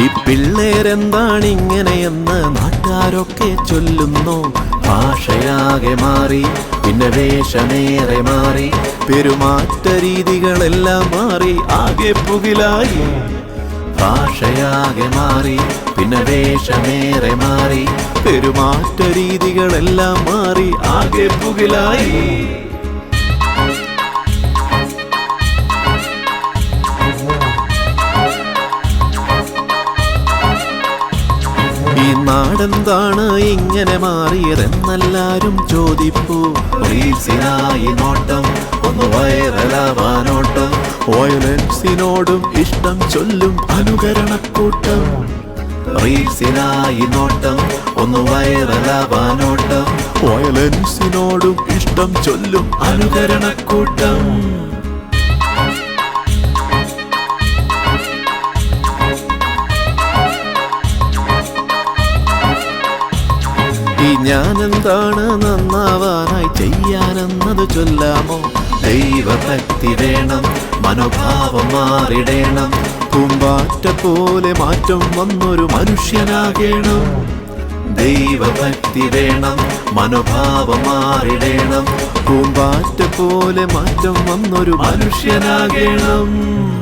ഈ പിള്ളേരെന്താണിങ്ങനെയെന്ന് നാട്ടുകാരൊക്കെ ചൊല്ലുന്നു. ഭാഷയാകെ മാറി, പിന്നെ വേഷമേറെ മാറി, പെരുമാറ്റ രീതികളെല്ലാം മാറി, ആകെ പുകിലായി. ഭാഷയാകെ മാറി, പിന്നെ വേഷമേറെ മാറി, പെരുമാറ്റ രീതികളെല്ലാം മാറി, ആകെ പുകിലായി. ഈ നാടെന്താണ് ഇങ്ങനെ മാറിയതെന്നെല്ലാരും ചോദിപ്പൂ. റീൽസിനായി നോട്ടം, ഒന്ന് വൈറലാവാനോട്ടം, വയലൻസിനോടും ഇഷ്ടം ചൊല്ലും അനുകരണക്കൂട്ടം. റീൽസിനായി നോട്ടം, ഒന്ന് വൈറലാവാനോട്ടം, വയലൻസിനോടും ഇഷ്ടം ചൊല്ലും അനുകരണക്കൂട്ടം. ഈ ഞാനെന്താണ് നന്നാവാനായി ചെയ്യാനെന്നത് ചൊല്ലാമോ? ദൈവഭക്തി വേണം, മനോഭാവം മാറിടേണം, പൂമ്പാറ്റ പോലെ മാറ്റം വന്നൊരു മനുഷ്യനാകേണം. ദൈവഭക്തി വേണം, മനോഭാവം മാറിടേണം, പൂമ്പാറ്റ പോലെ മാറ്റം വന്നൊരു മനുഷ്യനാകേണം.